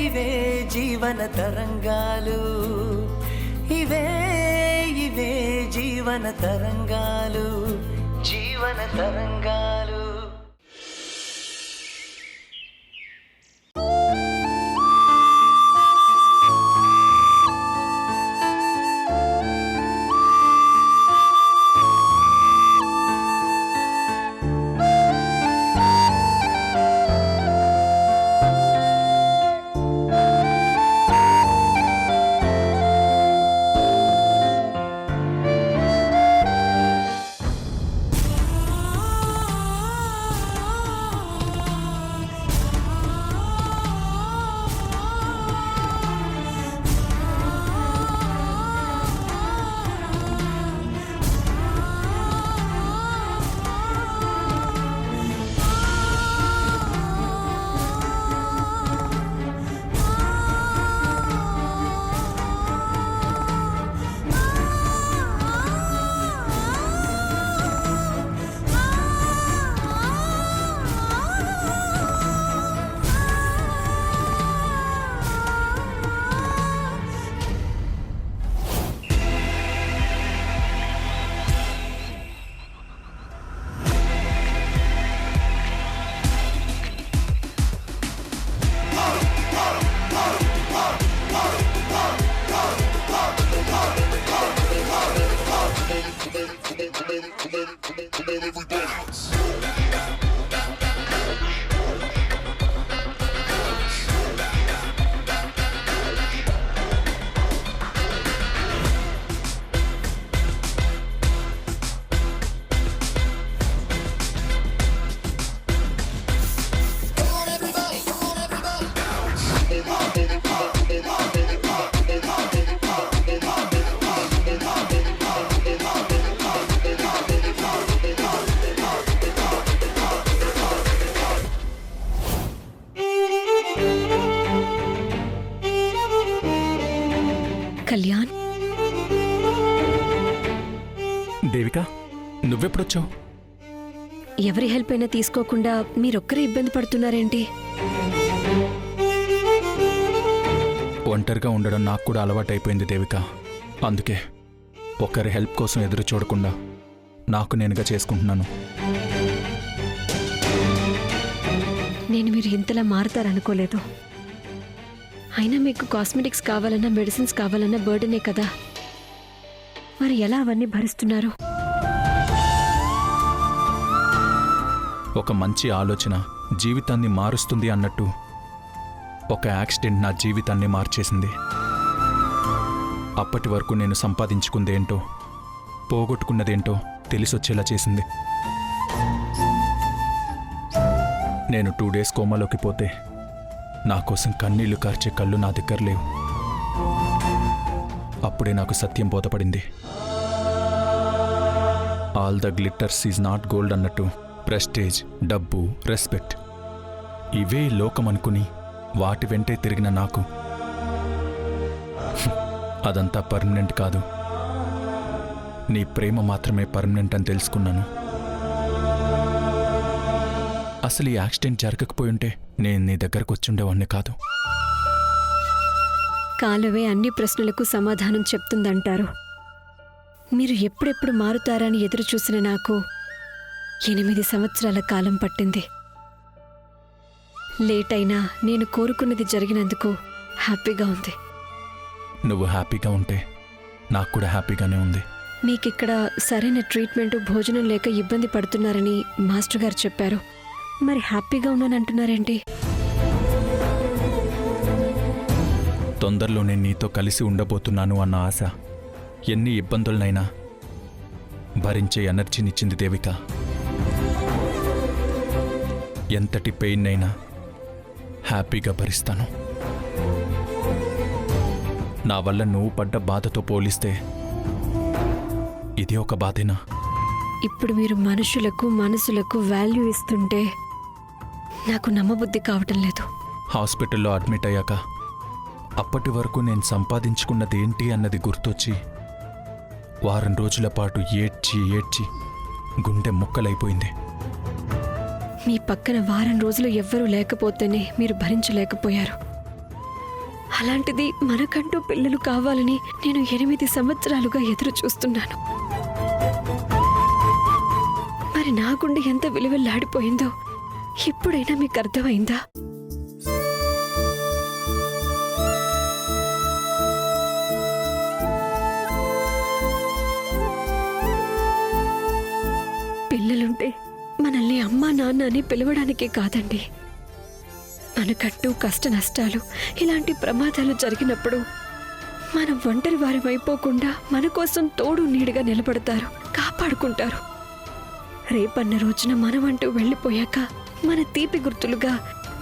ఇవే జీవన తరంగాలు, ఇవే ఇవే జీవన తరంగాలు, జీవన తరంగాలు. కళ్యాణ్, దేవిక, నువ్వెప్పుడొచ్చావు? ఎవరి హెల్ప్ అయినా తీసుకోకుండా మీరొక్కరే ఇబ్బంది పడుతున్నారేంటి? ఒంటరిగా ఉండడం నాకు కూడా అలవాటైపోయింది దేవిక. అందుకే ఒకరి హెల్ప్ కోసం ఎదురు చూడకుండా నాకు నేనుగా చేసుకుంటున్నాను. నేను మీరు ఇంతలా మారుతారనుకోలేదు. అయినా మీకు కాస్మెటిక్స్ కావాలన్నా, మెడిసిన్స్ కావాలన్నా బర్డెనే కదా. మరి ఎలా అవన్నీ భరిస్తున్నారు? ఒక మంచి ఆలోచన జీవితాన్ని మారుస్తుంది అన్నట్టు ఒక యాక్సిడెంట్ నా జీవితాన్ని మార్చేసింది. అప్పటి వరకు నేను సంపాదించుకుందేంటో, పోగొట్టుకున్నదేంటో తెలిసొచ్చేలా చేసింది. నేను 2 days కోమాలోకి పోతే నా కోసం కన్నీళ్లు కార్చే కళ్ళు నా దగ్గర లేవు. అప్పుడే నాకు సత్యం బోధపడింది. All the glitters is not gold అన్నట్టు ప్రెస్టేజ్, డబ్బు, రెస్పెక్ట్ ఇవే లోకమనుకుని వాటి వెంటే తిరిగిన నాకు అదంతా పర్మనెంట్ కాదు, నీ ప్రేమ మాత్రమే పర్మనెంట్ అని తెలుసుకున్నాను. అసలు ఈ యాక్సిడెంట్ జరగకపోయుంటే నేను నీ దగ్గరకు వచ్చుండేవాణ్ణి కాదు. కాలవే అన్ని ప్రశ్నలకు సమాధానం చెప్తుందంటారు. మీరు ఎప్పుడెప్పుడు మారుతారని ఎదురు చూసిన నాకు 8 సంవత్సరాల కాలం పట్టింది. లేట్ అయినా నేను కోరుకున్నది జరిగినందుకు హ్యాపీగా ఉంది. నువ్వు హ్యాపీగా ఉంటే నాకు కూడా హ్యాపీగానే ఉంది. మీకిక్కడ సరైన ట్రీట్మెంట్, భోజనం లేక ఇబ్బంది పడుతున్నారని మాస్టర్ గారు చెప్పారు. మరి హ్యాపీగా ఉన్నానంటున్నారేంటి? తొందరలోనే నీతో కలిసి ఉండబోతున్నాను అన్న ఆశ ఎన్ని ఇబ్బందులనైనా భరించే ఎనర్జీనిచ్చింది దేవిక. ఎంతటి పెయిన్ అయినా హ్యాపీగా భరిస్తాను. నా వల్ల నువ్వు పడ్డ బాధతో పోలిస్తే ఇది ఒక బాధేనా? ఇప్పుడు మీరు మనుషులకు, మనసులకు వాల్యూ ఇస్తుంటే నాకు నమ్మబుద్ధి కావటం లేదు. హాస్పిటల్లో అడ్మిట్ అయ్యాక అప్పటి వరకు నేను సంపాదించుకున్నదేంటి అన్నది గుర్తొచ్చి వారం రోజుల పాటు ఏడ్చి గుండె ముక్కలైపోయింది. మీ పక్కన వారం రోజులు ఎవ్వరూ లేకపోతేనే మీరు భరించలేకపోయారు. అలాంటిది మనకంటూ పిల్లలు కావాలని నేను 8 సంవత్సరాలుగా ఎదురు చూస్తున్నాను. మరి నా గుండె ఎంత విలువెల్లాడిపోయిందో ఇప్పుడైనా మీకు అర్థమైందా? పిల్లలుంటే మనల్ని అమ్మా నాన్న అని పిలవడానికే కాదండి, మనకట్టు కష్ట నష్టాలు ఇలాంటి ప్రమాదాలు జరిగినప్పుడు మనం ఒంటరి వారం అయిపోకుండా మన కోసం తోడు నీడగా నిలబడతారు, కాపాడుకుంటారు. రేపన్న రోజున మనమంటూ వెళ్ళిపోయాక మన తీపి గుర్తులుగా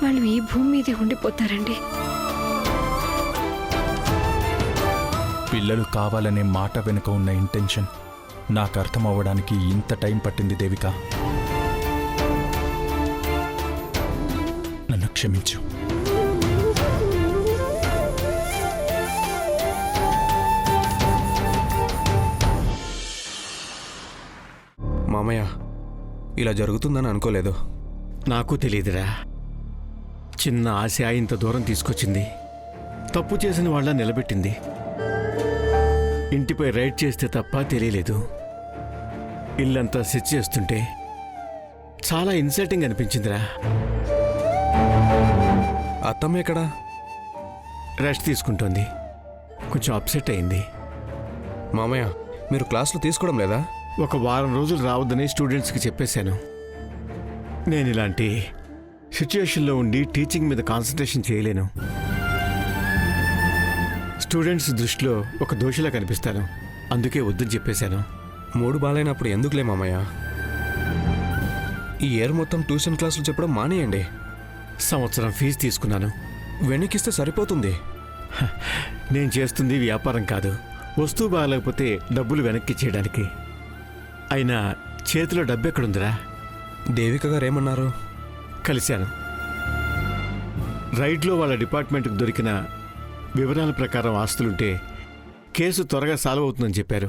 వాళ్ళు ఈ భూమి మీదే ఉండిపోతారండి. పిల్లలు కావాలనే మాట వెనుక ఉన్న ఇంటెన్షన్ నాకు అర్థం అవ్వడానికి ఇంత టైం పట్టింది దేవిక. నన్ను క్షమించు. మామయ్య, ఇలా జరుగుతుందని అనుకోలేదు. నాకు తెలియదురా. చిన్న ఆశ ఇంత దూరం తీసుకొచ్చింది, తప్పు చేసిన వాళ్ళ నిలబెట్టింది. ఇంటిపై రైడ్ చేస్తే తప్ప తెలియలేదు. ఇల్లంతా సెట్ చేస్తుంటే చాలా ఇన్సల్టింగ్ అనిపించిందిరా. అత్తమ్మ ఎక్కడా? రెస్ట్ తీసుకుంటోంది, కొంచెం అప్సెట్ అయింది. మామయ్య, మీరు క్లాసులు తీసుకోవడం లేదా? ఒక వారం రోజులు రావద్దని స్టూడెంట్స్కి చెప్పేశాను. నేను ఇలాంటి సిచ్యుయేషన్లో ఉండి టీచింగ్ మీద కాన్సన్ట్రేషన్ చేయలేను. స్టూడెంట్స్ దృష్టిలో ఒక దోషిలా కనిపిస్తాను, అందుకే వద్దని చెప్పేశాను. మూడు బాలైనప్పుడు ఎందుకులే మామయ్య, ఈ ఇయర్ మొత్తం ట్యూషన్ క్లాసులు చెప్పడం మానేయండి. సంవత్సరం ఫీజు తీసుకున్నాను, వెనక్కిస్తే సరిపోతుంది. నేను చేస్తుంది వ్యాపారం కాదు, వస్తువు బాగాలేకపోతే డబ్బులు వెనక్కి చేయడానికి. అయినా చేతిలో డబ్బు ఎక్కడుందిరా? దేవిక గారు ఏమన్నారు? కలిశాను. రైడ్లో వాళ్ళ డిపార్ట్మెంట్కి దొరికిన వివరాల ప్రకారం ఆస్తులుంటే కేసు త్వరగా సాల్వ్ అవుతుందని చెప్పారు.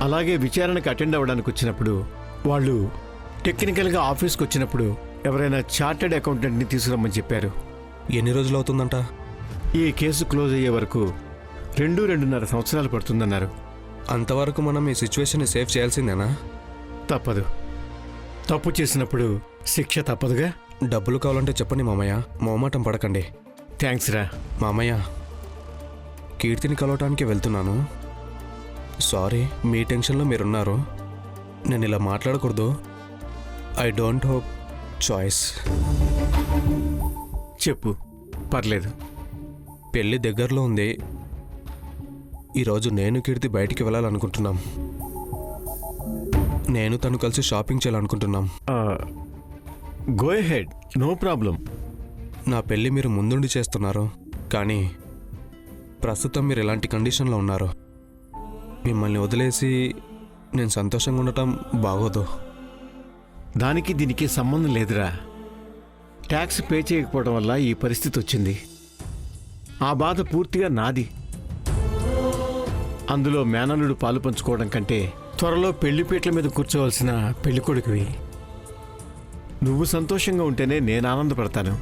అలాగే విచారణకు అటెండ్ అవ్వడానికి వచ్చినప్పుడు వాళ్ళు టెక్నికల్గా ఆఫీస్కి వచ్చినప్పుడు ఎవరైనా చార్టెడ్ అకౌంటెంట్ని తీసుకురమ్మని చెప్పారు. ఎన్ని రోజులు అవుతుందంట? ఈ కేసు క్లోజ్ అయ్యే వరకు 2-2.5 సంవత్సరాలు పడుతుందన్నారు. అంతవరకు మనం ఈ సిచ్యువేషన్ని సేవ్ చేయాల్సిందేనా? తప్పదు. తప్పు చేసినప్పుడు శిక్ష తప్పదుగా. డబ్బులు కావాలంటే చెప్పండి మామయ్య, మొహమాటం పడకండి. థ్యాంక్స్ రా. మామయ్య, కీర్తిని కలవటానికి వెళ్తున్నాను. సారీ, మీ టెన్షన్లో మీరున్నారు. నేను ఇలా మాట్లాడకూడదు. I don't hope choice. చెప్పు, పర్లేదు. పెళ్ళి దగ్గరలో ఉంది. ఈరోజు నేను కీర్తి బయటికి వెళ్ళాలనుకుంటున్నాం. నేను తను కలిసి షాపింగ్ చేయాలనుకుంటున్నాం. Go ahead, no problem. నా పెళ్ళి మీరు ముందుండి చేస్తున్నారు, కానీ ప్రస్తుతం మీరు ఎలాంటి కండిషన్లో ఉన్నారు. మిమ్మల్ని వదిలేసి నేను సంతోషంగా ఉండటం బాగోదు. దానికి దీనికి సంబంధం లేదురా. ట్యాక్స్ పే చేయకపోవడం వల్ల ఈ పరిస్థితి వచ్చింది. ఆ బాధ పూర్తిగా నాది. అందులో మేనల్లుడు పాలు పంచుకోవడం కంటే త్వరలో పెళ్లిపీటల మీద కూర్చోవలసిన పెళ్ళికొడుకువి. నువ్వు సంతోషంగా ఉంటేనే నేను ఆనందపడతాను.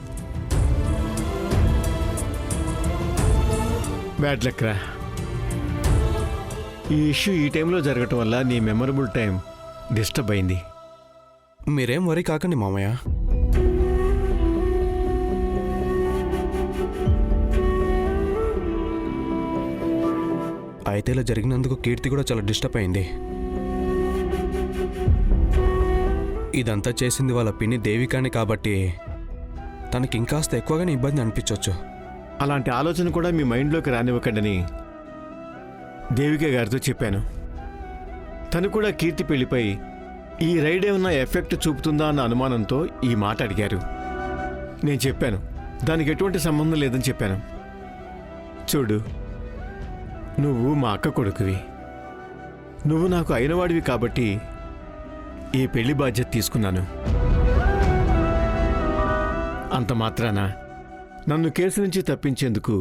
బ్యాడ్ లక్ రా. ఈ ఇష్యూ ఈ టైంలో జరగటం వల్ల నీ మెమరబుల్ టైం డిస్టర్బ్ అయింది. మీరేం వరీ కాకండి మామయ్య. అయితే ఇలా జరిగినందుకు కీర్తి కూడా చాలా డిస్టర్బ్ అయింది. ఇదంతా చేసింది వాళ్ళ పిన్ని దేవికాని కాబట్టి తనకి ఇంకాస్త ఎక్కువగానే ఇబ్బంది అనిపించవచ్చు. అలాంటి ఆలోచన కూడా మీ మైండ్లోకి రానివ్వకండని దేవిక గారితో చెప్పాను. తను కూడా కీర్తి పెళ్లిపై ఈ రైడ్ ఏమన్నా ఎఫెక్ట్ చూపుతుందా అన్న అనుమానంతో ఈ మాట అడిగారు. నేను చెప్పాను దానికి ఎటువంటి సంబంధం లేదని చెప్పాను. చూడు, నువ్వు మా అక్క కొడుకువి, నువ్వు నాకు అయినవాడివి కాబట్టి ఈ పెళ్లి బాధ్యత తీసుకున్నాను. అంత మాత్రాన నన్ను కేసు నుంచి తప్పించేందుకు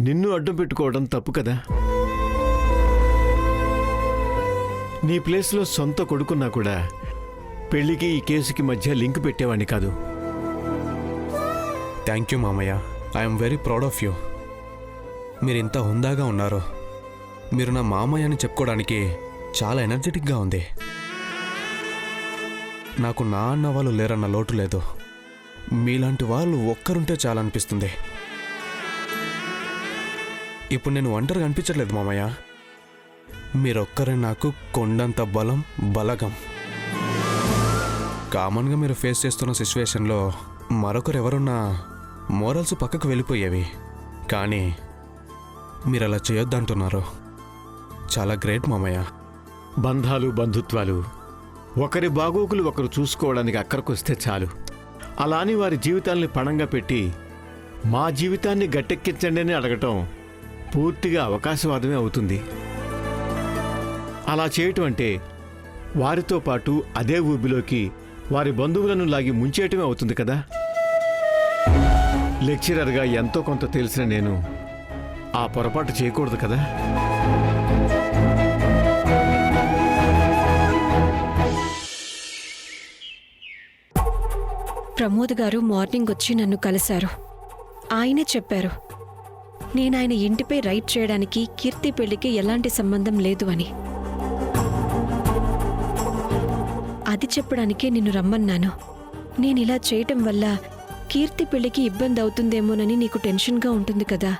నిన్ను అడ్డం పెట్టుకోవడం తప్పు కదా. నీ ప్లేస్లో సొంత కొడుకున్నా కూడా పెళ్లికి ఈ కేసుకి మధ్య లింక్ పెట్టేవాణ్ణి కాదు. థ్యాంక్ యూ మామయ్య. I'm very proud of you. మీరు ఇంత హుందాగా ఉన్నారు. మీరు నా మామయ్య అని చెప్పుకోవడానికి చాలా ఎనర్జెటిక్గా ఉంది. నాకు నా అన్న వాళ్ళు లేరన్న లోటు లేదు. మీలాంటి వాళ్ళు ఒక్కరుంటే చాలా అనిపిస్తుంది. ఇప్పుడు నేను ఒంటరిగా అనిపించట్లేదు మామయ్య. మీరొక్కరే నాకు కొండంత బలం, బలగం. కామన్గా మీరు ఫేస్ చేస్తున్న సిచ్యువేషన్లో మరొకరు ఎవరున్నా మోరల్స్ పక్కకు వెళ్ళిపోయేవి. కానీ మీరు అలా చేయొద్దంటున్నారు. చాలా గ్రేట్ మామయ్య. బంధాలు, బంధుత్వాలు ఒకరి బాగోగులు ఒకరు చూసుకోవడానికి అక్కడికొస్తే చాలు. అలా అని వారి జీవితాల్ని పణంగా పెట్టి మా జీవితాన్ని గట్టెక్కించండి అని అడగటం పూర్తిగా అవకాశవాదమే అవుతుంది. అలా చేయటం అంటే వారితో పాటు అదే ఊబిలోకి వారి బంధువులను లాగి ముంచేయటమే అవుతుంది కదా. లెక్చరర్గా ఎంతో కొంత తెలిసిన నేను ఆ పొరపాటు చేయకూడదు కదా. ప్రమోద్ గారు మార్నింగ్ వచ్చి నన్ను కలిశారు. ఆయనే చెప్పారు నేను ఆయన ఇంటిపై రైడ్ చేయడానికి కీర్తి పెళ్లికి ఎలాంటి సంబంధం లేదు అని. అది చెప్పడానికే నిన్ను రమ్మన్నాను. నేను ఇలా చేయటం వల్ల కీర్తి పెళ్లికి ఇబ్బంది అవుతుందేమోనని నీకు టెన్షన్గా ఉంటుంది కదా.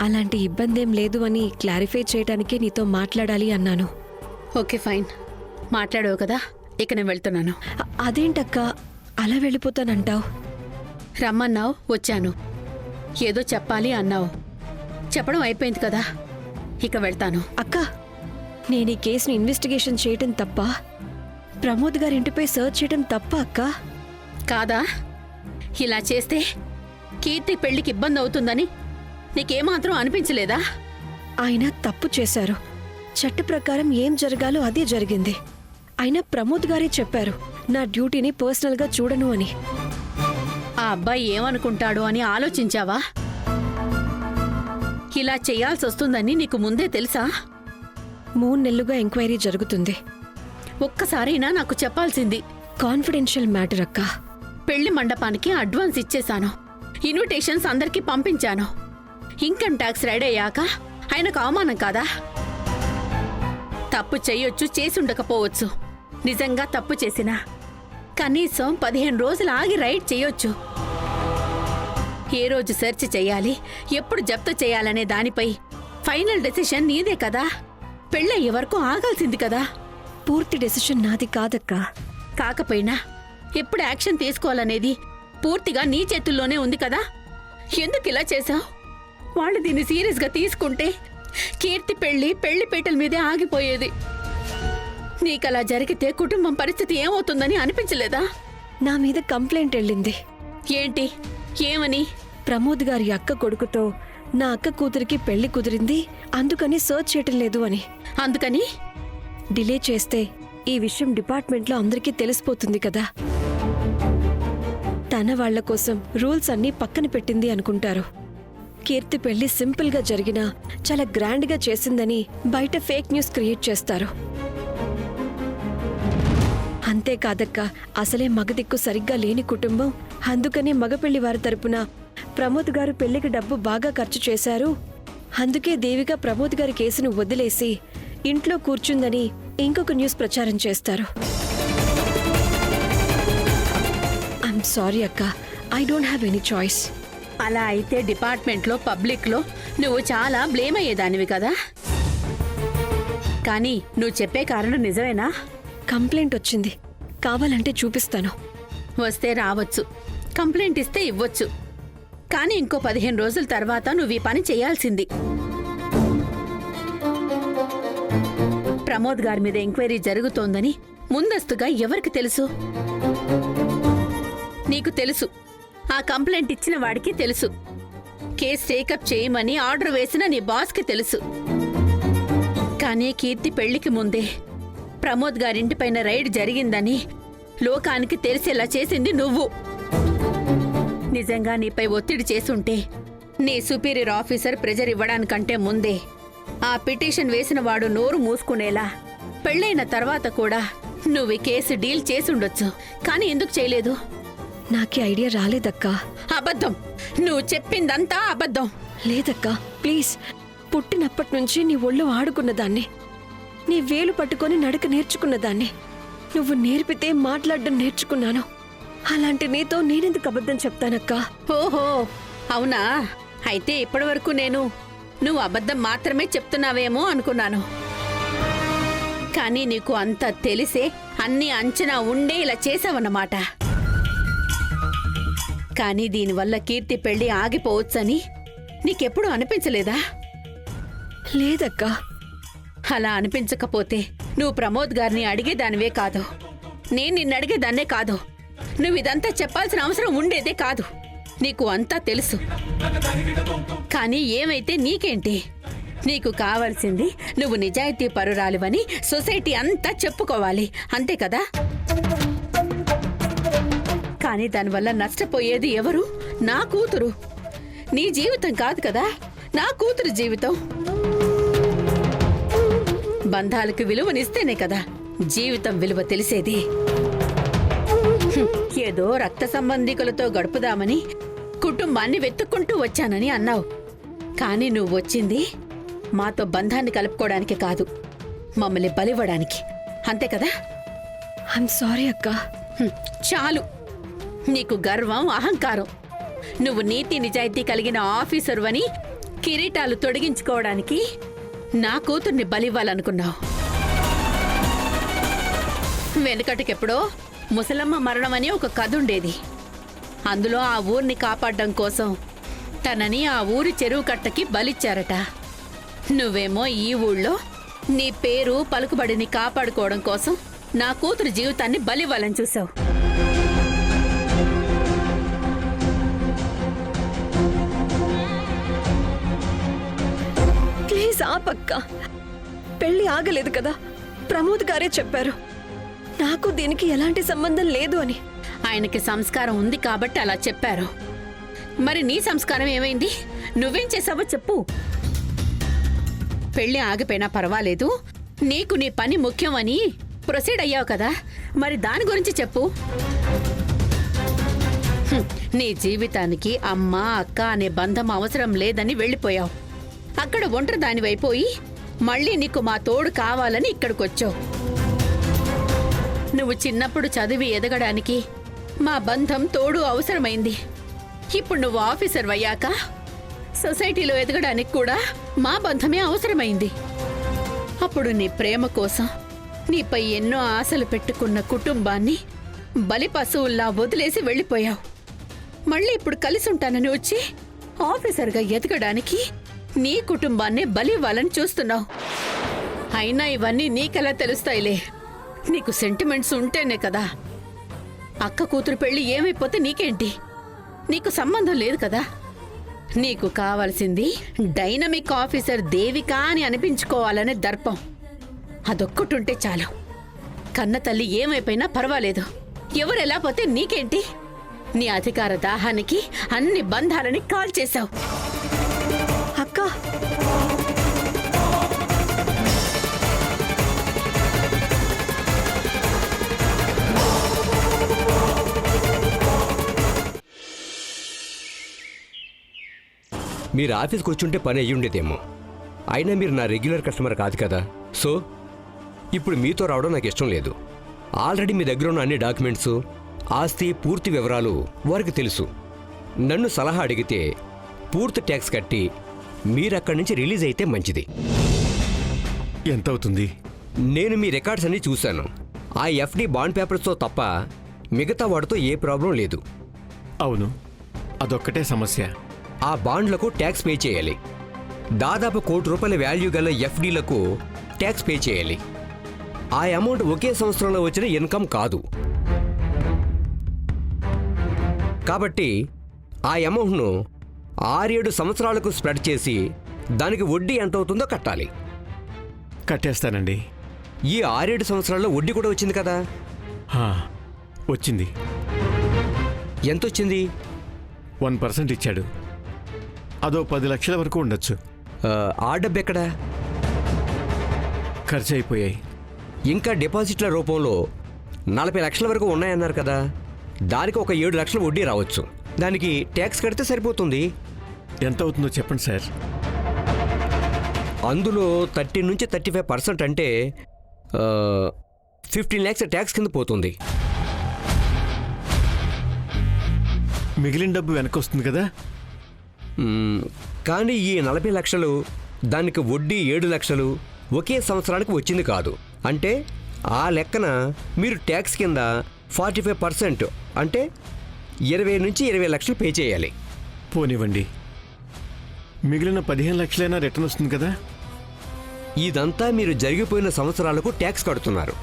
అలాంటి ఇబ్బందేం లేదు అని క్లారిఫై చేయడానికే నీతో మాట్లాడాలి అన్నాను. ఓకే ఫైన్, మాట్లాడావు కదా, ఇక నేను వెళ్తున్నాను. అదేంటక్క అలా వెళ్ళిపోతానంటావు? రమ్మన్నావు, వచ్చాను. ఏదో చెప్పాలి అన్నావు, చెప్పడం అయిపోయింది కదా, ఇక వెళ్తాను. అక్క, నేను ఈ కేసును ఇన్వెస్టిగేషన్ చేయటం తప్ప, ప్రమోద్ గారి ఇంటిపై సర్చ్ చేయటం తప్ప అక్క? కాదా? ఇలా చేస్తే కీర్తి పెళ్లికి ఇబ్బంది అవుతుందని నీకేమాత్రం అనిపించలేదా? ఆయన తప్పు చేశారు. చట్ట ప్రకారం ఏం జరగాలో అదే జరిగింది. అయినా ప్రమోద్ గారే చెప్పారు నా డ్యూటీని పర్సనల్గా చూడను అని. ఆ అబ్బాయి ఏమనుకుంటాడో అని ఆలోచించావా? ఇలా చేయాల్సి వస్తుందని నీకు ముందే తెలుసా? 3 నెలలుగా ఎంక్వైరీ జరుగుతుంది. ఒక్కసారైనా నాకు చెప్పాల్సింది. కాన్ఫిడెన్షియల్ మ్యాటర్ అక్క. పెళ్లి మండపానికి అడ్వాన్స్ ఇచ్చేశాను, ఇన్విటేషన్స్ అందరికీ పంపించాను. ఇన్కమ్ ట్యాక్స్ రెడీ అయ్యాక ఆయనకు అవమానం కాదా? తప్పు చెయ్యొచ్చు, చేసుండకపోవచ్చు. నిజంగా తప్పు చేసినా కనీసం 15 రోజులు ఆగి రైడ్ చేయొచ్చు. ఏ రోజు సెర్చ్ చేయాలి, ఎప్పుడు జప్తు చేయాలనే దానిపై ఫైనల్ డెసిషన్ నీదే కదా. పెళ్ళయ్యే వరకు ఆగాల్సింది కదా. పూర్తి డెసిషన్ నాది కాదక్క. కాకపోయినా ఎప్పుడు యాక్షన్ తీసుకోవాలనేది పూర్తిగా నీ చేతుల్లోనే ఉంది కదా. ఎందుకు ఇలా చేశావు? వాళ్ళు దీన్ని సీరియస్గా తీసుకుంటే కీర్తి పెళ్లి పీటల మీదే ఆగిపోయేది. నీకలా జరిగితే కుటుంబం పరిస్థితి ఏమవుతుందని అనిపించలేదా? నా మీద కంప్లైంట్ వెళ్ళింది. ఏంటి, ఏమని? ప్రమోద్ గారి అక్క కొడుకుతో నా అక్క కూతురికి పెళ్లి కుదిరింది, అందుకని సర్చ్ చేయటం లేదు అని. అందుకని డిలే చేస్తే ఈ విషయం డిపార్ట్మెంట్లో అందరికీ తెలిసిపోతుంది కదా. తన వాళ్ల కోసం రూల్స్ అన్నీ పక్కన పెట్టింది అనుకుంటారు. కీర్తి పెళ్లి సింపుల్గా జరిగినా చాలా గ్రాండ్గా చేసిందని బయట ఫేక్ న్యూస్ క్రియేట్ చేస్తారు. అంతేకాదక్క, అసలే మగదిక్కు సరిగ్గా లేని కుటుంబం, అందుకనే మగపెళ్లి వారి తరపున ప్రమోద్ గారు పెళ్లికి డబ్బు బాగా ఖర్చు చేశారు, అందుకే దేవిక ప్రమోద్ గారి కేసును వదిలేసి ఇంట్లో కూర్చుందని ఇంకొక న్యూస్ ప్రచారం చేస్తారు. ఐఎమ్ సారీ అక్క, I don't have any choice. అలా అయితే డిపార్ట్మెంట్లో పబ్లిక్లో నువ్వు చాలా బ్లేమ్ అయ్యేదానివి కదా. కానీ నువ్వు చెప్పే కారణం నిజమేనా? కంప్లైంట్ వచ్చింది, కావాలంటే చూపిస్తాను. వస్తే రావచ్చు, కంప్లైంట్ ఇస్తే ఇవ్వచ్చు. కానీ ఇంకో 15 రోజుల తర్వాత నువ్వు ఈ పని చేయాల్సింది. ప్రమోద్ గారి మీద ఎంక్వైరీ జరుగుతోందని ముందస్తుగా ఎవరికి తెలుసు? నీకు తెలుసు, ఆ కంప్లైంట్ ఇచ్చిన వాడికి తెలుసు, కేసు టేకప్ చేయమని ఆర్డర్ వేసిన నీ బాస్కి తెలుసు. కానీ కీర్తి పెళ్లికి ముందే ప్రమోద్ గారింటిపైన రైడ్ జరిగిందని లోకానికి తెలిసేలా చేసింది నువ్వు. నిజంగా నీపై ఒత్తిడి చేసుంటే నీ సుపీరియర్ ఆఫీసర్ ప్రెజర్ ఇవ్వడానికంటే ముందే ఆ పిటిషన్ వేసిన వాడు నోరు మూసుకునేలా పెళ్ళైన తర్వాత కూడా నువ్వు ఈ కేసు డీల్ చేసుండొచ్చు. కానీ ఎందుకు చేయలేదు? నాకే ఐడియా రాలేదక్కా. ఆ అబద్ధం. నువ్వు చెప్పిందంతా అబద్ధం. లేదక్కా, ప్లీజ్. పుట్టినప్పటి నుంచి నీ ఒళ్ళు ఆడుకున్నదాన్ని, నీ వేలు పట్టుకొని నడక నేర్చుకున్నదాన్ని, నువ్వు నేర్పితే మాట్లాడడం నేర్చుకున్నాను. అలాంటి నీతో నేనెందుకు అబద్ధం చెప్తానక్కా? ఓహో, అవునా? అయితే ఇప్పటి వరకు నువ్వు అబద్ధం మాత్రమే చెప్తున్నావేమో అనుకున్నాను. కానీ నీకు అంతా తెలిసే అన్ని అంచనా ఉండే ఇలా చేసావన్నమాట. కానీ దీనివల్ల కీర్తి పెళ్లి ఆగిపోవచ్చని నీకెప్పుడు అనిపించలేదా? లేదక్కా. అలా అనిపించకపోతే నువ్వు ప్రమోద్ గారిని అడిగేదానివే కాదు, నేను నిన్ను అడిగేదాన్నే కాదు. నువ్వు ఇదంతా చెప్పాల్సిన అవసరం ఉండేదే కాదు. నీకు అంతా తెలుసు. కానీ ఏమైతే నీకేంటి? నీకు కావాల్సింది నువ్వు నిజాయితీ పరురాలివని సొసైటీ అంతా చెప్పుకోవాలి, అంతే కదా? కానీ దానివల్ల నష్టపోయేది ఎవరు? నా కూతురు. నీ జీవితం కాదు కదా, నా కూతురు జీవితం. బంధాలకు విలువనిస్తేనే కదా జీవితం విలువ తెలిసేది. ఏదో రక్త సంబంధికులతో గడుపుదామని కుటుంబాన్ని వెతుక్కుంటూ వచ్చానని అన్నావు. కానీ నువ్వు వచ్చింది మాతో బంధాన్ని కలుపుకోవడానికి కాదు, మమ్మల్ని బలివ్వడానికి, అంతే కదా? ఐఎమ్ సారీ అక్కా. చాలు. నీకు గర్వం, అహంకారం. నువ్వు నీతి నిజాయితీ కలిగిన ఆఫీసరు అని కిరీటాలు తొడిగించుకోవడానికి నా కూతుర్ని బలివ్వాలనుకున్నావు. వెనుకటికెప్పుడో ముసలమ్మ మరణం అని ఒక కథ ఉండేది. అందులో ఆ ఊరిని కాపాడడం కోసం తనని ఆ ఊరి చెరువు కట్టకి బలిచ్చారట. నువ్వేమో ఈ ఊళ్ళో నీ పేరు పలుకుబడిని కాపాడుకోవడం కోసం నా కూతురు జీవితాన్ని బలివ్వాలని చూసావు. ప్లీజ్ ఆపక్కా. పెళ్లి ఆగలేదు కదా, ప్రమోద్ గారే చెప్పారు. నాకు దీనికి ఎలాంటి సంబంధం లేదు అని. ఆయనకి సంస్కారం ఉంది కాబట్టి అలా చెప్పారు. మరి నీ సంస్కారం ఏమైంది? నువ్వేం చేసావో చెప్పు. పెళ్లి ఆగిపోయినా పర్వాలేదు, నీకు నీ పని ముఖ్యం అని ప్రొసీడ్ అయ్యావు కదా, మరి దాని గురించి చెప్పు. నీ జీవితానికి అమ్మ అక్క అనే బంధం అవసరం లేదని వెళ్ళిపోయావు. అక్కడ ఒంటరి దానివైపోయి మళ్ళీ నీకు మా తోడు కావాలని ఇక్కడికొచ్చావు. నువ్వు చిన్నప్పుడు చదివి ఎదగడానికి మా బంధం తోడు అవసరమైంది. ఇప్పుడు నువ్వు ఆఫీసర్ అయ్యాక సొసైటీలో ఎదగడానికి కూడా మా బంధమే అవసరమైంది. అప్పుడు నీ ప్రేమ కోసం నీపై ఎన్నో ఆశలు పెట్టుకున్న కుటుంబాన్ని బలి పశువుల్లా వదిలేసి వెళ్ళిపోయావు. మళ్ళీ ఇప్పుడు కలిసి ఉంటానని వచ్చి ఆఫీసర్గా ఎదగడానికి నీ కుటుంబాన్నే బలి ఇవ్వాలని చూస్తున్నావు. అయినా ఇవన్నీ నీకెలా తెలుస్తాయిలే? నీకు సెంటిమెంట్స్ ఉంటేనే కదా. అక్క కూతురు పెళ్లి ఏమైపోతే నీకేంటి? నీకు సంబంధం లేదు కదా. నీకు కావాల్సింది డైనమిక్ ఆఫీసర్ దేవిక అని అనిపించుకోవాలనే దర్పం. అదొక్కటుంటే చాలు. కన్న తల్లి ఏమైపోయినా పర్వాలేదు, ఎవరెలా పోతే నీకేంటి? నీ అధికార దాహానికి అన్ని బంధాలని కాల్చేశావు. అక్కా, మీరు ఆఫీస్కి వచ్చుంటే పని అయ్యి ఉండేదేమో. అయినా మీరు నా రెగ్యులర్ కస్టమర్ కాదు కదా. సో ఇప్పుడు మీతో రావడం నాకు ఇష్టం లేదు. ఆల్రెడీ మీ దగ్గర ఉన్న అన్ని డాక్యుమెంట్స్, ఆస్తి పూర్తి వివరాలు వారికి తెలుసు. నన్ను సలహా అడిగితే పూర్తి ట్యాక్స్ కట్టి మీరు అక్కడి నుంచి రిలీజ్ అయితే మంచిది. ఎంత అవుతుంది? నేను మీ రికార్డ్స్ అన్నీ చూశాను. ఆ ఎఫ్డి బాండ్ పేపర్స్తో తప్ప మిగతా వాటితో ఏ ప్రాబ్లం లేదు. అవును, అదొక్కటే సమస్య. ఆ బాండ్లకు ట్యాక్స్ పే చేయాలి. దాదాపు ₹1 కోటి వాల్యూ గల ఎఫ్డీలకు ట్యాక్స్ పే చేయాలి. ఆ అమౌంట్ ఒకే సంవత్సరంలో వచ్చిన ఇన్కమ్ కాదు. కాబట్టి ఆ అమౌంట్ను 6-7 సంవత్సరాలకు స్ప్రెడ్ చేసి దానికి వడ్డీ ఎంత అవుతుందో కట్టాలి. కట్టేస్తానండి. ఈ 6-7 సంవత్సరాల్లో వడ్డీ కూడా వచ్చింది కదా. హా, వచ్చింది. ఎంత వచ్చింది? 1% ఇచ్చాడు. అదో 10 లక్షల వరకు ఉండొచ్చు. ఆ డబ్బు ఎక్కడా? ఖర్చు అయిపోయాయి. ఇంకా డిపాజిట్ల రూపంలో 40 లక్షల వరకు ఉన్నాయన్నారు కదా. దానికి ఒక 7 లక్షల వడ్డీ రావచ్చు. దానికి ట్యాక్స్ కడితే సరిపోతుంది. ఎంత అవుతుందో చెప్పండి సార్. అందులో 30 నుంచి 35% అంటే 15 lakhs ట్యాక్స్ కింద పోతుంది. మిగిలిన డబ్బు వెనకొస్తుంది కదా? కానీ ఈ 40 లక్షలు దానికి వడ్డీ 7 లక్షలు ఒకే సంవత్సరానికి వచ్చింది కాదు. అంటే ఆ లెక్కన మీరు ట్యాక్స్ కింద 45% అంటే 20 నుంచి 20 లక్షలు పే చేయాలి. పోనివ్వండి, మిగిలిన 15 లక్షలైనా రిటర్న్ వస్తుంది కదా? ఇదంతా మీరు జరిగిపోయిన సంవత్సరాలకు ట్యాక్స్ కడుతున్నారు.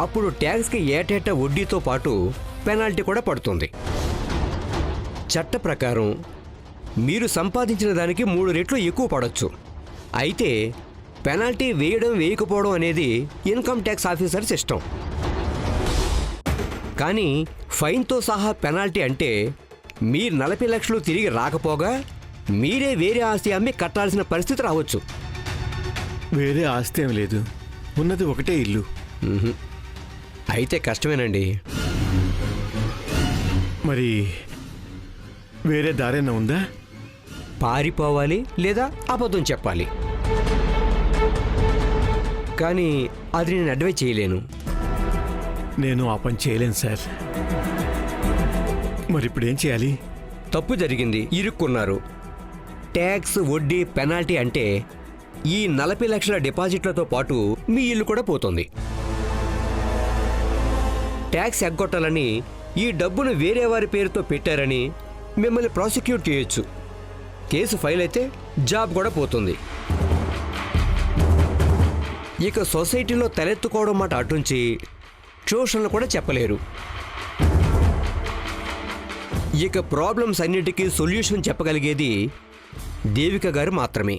అప్పుడు ట్యాక్స్కి ఏటేటా వడ్డీతో పాటు పెనాల్టీ కూడా పడుతుంది. చట్ట ప్రకారం మీరు సంపాదించిన దానికి 3 రెట్లు ఎక్కువ పడవచ్చు. అయితే పెనాల్టీ వేయడం వేయకపోవడం అనేది ఇన్కమ్ ట్యాక్స్ ఆఫీసర్స్ ఇష్టం. కానీ ఫైన్తో సహా పెనాల్టీ అంటే మీరు 40 లక్షలు తిరిగి రాకపోగా మీరే వేరే ఆస్తి అమ్మి కట్టాల్సిన పరిస్థితి రావచ్చు. వేరే ఆస్తి ఏం లేదు, ఉన్నది ఒకటే ఇల్లు. అయితే కష్టమేనండి. మరి వేరే దారైనా ఉందా? పారిపోవాలి లేదా అబద్ధం చెప్పాలి. కానీ అది నేను అడ్వైజ్ చేయలేను. నేను ఆ పని చేయలేను సార్. మరి ఇప్పుడు ఏం చేయాలి? తప్పు జరిగింది, ఇరుక్కున్నారు. ట్యాక్స్, వడ్డీ, పెనాల్టీ అంటే ఈ 40 లక్షల డిపాజిట్లతో పాటు మీ ఇల్లు కూడా పోతుంది. ట్యాక్స్ ఎగ్గొట్టాలని ఈ డబ్బును వేరే వారి పేరుతో పెట్టారని మిమ్మల్ని ప్రాసిక్యూట్ చేయొచ్చు. కేసు ఫైల్ అయితే జాబ్ కూడా పోతుంది. ఇక సొసైటీలో తలెత్తుకోవడం మాట అటుంచి ట్యూషన్లు కూడా చెప్పలేరు. ఇక ప్రాబ్లమ్స్ అన్నిటికీ సొల్యూషన్ చెప్పగలిగేది దేవిక గారు మాత్రమే.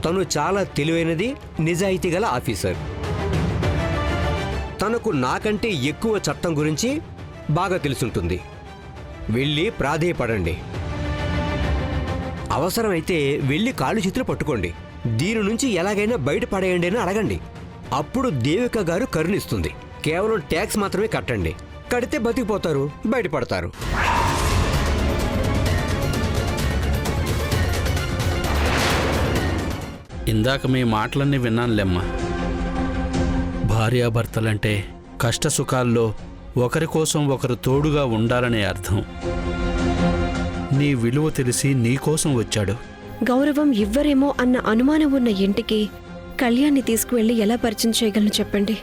తను చాలా తెలివైనది, నిజాయితీ గల ఆఫీసర్. తనకు నాకంటే ఎక్కువ చట్టం గురించి బాగా తెలుసుంటుంది. వెళ్ళి ప్రాధేయపడండి. అవసరమైతే వెళ్ళి కాళ్ళు చేతులు పట్టుకోండి. దీని నుంచి ఎలాగైనా బయటపడేయండి అని అడగండి. అప్పుడు దేవిక గారు కరుణిస్తుంది. కేవలం ట్యాక్స్ మాత్రమే కట్టండి. కడితే బతికిపోతారు, బయటపడతారు. ఇందాక మీ మాటలన్నీ విన్నానులేమ్మా. భార్యాభర్తలంటే కష్టసుఖాల్లో ఒకరి కోసం ఒకరు తోడుగా ఉండాలనే అర్థం. నీ విలువ తెలిసి నీకోసం వచ్చాడు. గౌరవం ఇవ్వరేమో అన్న అనుమానం ఉన్న ఇంటికి కళ్యాణ్ని తీసుకువెళ్ళి ఎలా పరిచయం చేయగలను చెప్పండి.